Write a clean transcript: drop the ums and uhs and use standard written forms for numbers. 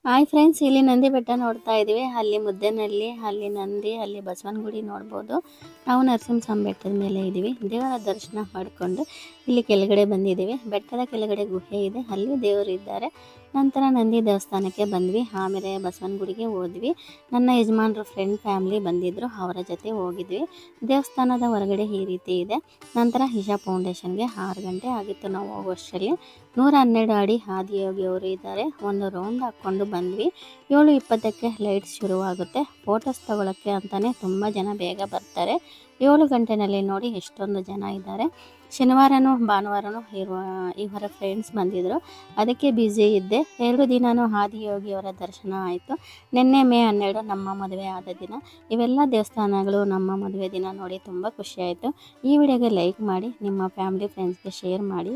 Hi friends, ಇಲ್ಲಿ ನಂದಿ ಬೆಟ್ಟ ನೋಡ್ತಾ ಇದ್ದೀವಿ. ಅಲ್ಲಿ ಮುದ್ದೇನಹಳ್ಳಿ, ಅಲ್ಲಿ ನಂದಿ, ಅಲ್ಲಿ ಬಸವನಗುಡಿ ನೋಡ್ಬೋದು. ನಾವು ನರಸಿಂಹಸ್ವಾಮಿ ಬೆಟ್ಟದ ಮೇಲೆ ಇದ್ದೀವಿ. ದೇವರ ದರ್ಶನ ಮಾಡಿಕೊಂಡು ಇಲ್ಲಿ ಕೆಳಗಡೆ ಬಂದಿದ್ದೀವಿ. ಬೆಟ್ಟದ ಕೆಳಗಡೆ ಗುಹೆ ಇದೆ, ಅಲ್ಲಿ ದೇವರು ಇದ್ದಾರೆ. ನಂತರ ನಂದಿ ದೇವಸ್ಥಾನಕ್ಕೆ ಬಂದ್ವಿ. ಆಮೇಲೆ ಬಸವನಗುಡಿಗೆ ಹೋದ್ವಿ. ನನ್ನ ಯಜಮಾನ್ರು ಫ್ರೆಂಡ್ ಫ್ಯಾಮಿಲಿ ಬಂದಿದ್ದರು, ಅವರ ಜೊತೆ ಹೋಗಿದ್ವಿ. ದೇವಸ್ಥಾನದ ಹೊರಗಡೆ ಈ ರೀತಿ ಇದೆ. ನಂತರ ಇಶಾ ಫೌಂಡೇಶನ್ಗೆ 6 ಗಂಟೆ ಆಗಿತ್ತು ನಾವು ಹೋಗೋಷ್ಟರಲ್ಲಿ. 112 ಅಡಿ ಆದಿಯೋಗಿಯವರು ಇದ್ದಾರೆ. ಒಂದು ರೌಂಡ್ ಹಾಕ್ಕೊಂಡು ಬಂದ್ವಿ. 7:20ಕ್ಕೆ ಲೈಟ್ಸ್ ಶುರುವಾಗುತ್ತೆ. ಫೋಟೋಸ್ ತಗೊಳ್ಳೋಕ್ಕೆ ಅಂತಲೇ ತುಂಬ ಜನ ಬೇಗ ಬರ್ತಾರೆ. 7 ಗಂಟೆನಲ್ಲಿ ನೋಡಿ ಎಷ್ಟೊಂದು ಜನ ಇದ್ದಾರೆ. ಶನಿವಾರನೂ ಭಾನುವಾರನೂ ಇವರ ಫ್ರೆಂಡ್ಸ್ ಬಂದಿದ್ದರು, ಅದಕ್ಕೆ ಬ್ಯುಸಿ ಇದ್ದೆ. 2 ದಿನವೂ ಆದಿಯೋಗಿಯವರ ದರ್ಶನ ಆಯಿತು. ನಿನ್ನೆ ಮೇ 12 ನಮ್ಮ ಮದುವೆ ಆದ ದಿನ. ಇವೆಲ್ಲ ದೇವಸ್ಥಾನಗಳು ನಮ್ಮ ಮದುವೆ ದಿನ ನೋಡಿ ತುಂಬ ಖುಷಿಯಾಯಿತು. ಈ ವಿಡಿಯೋಗೆ ಲೈಕ್ ಮಾಡಿ, ನಿಮ್ಮ ಫ್ಯಾಮಿಲಿ ಫ್ರೆಂಡ್ಸ್ಗೆ ಶೇರ್ ಮಾಡಿ.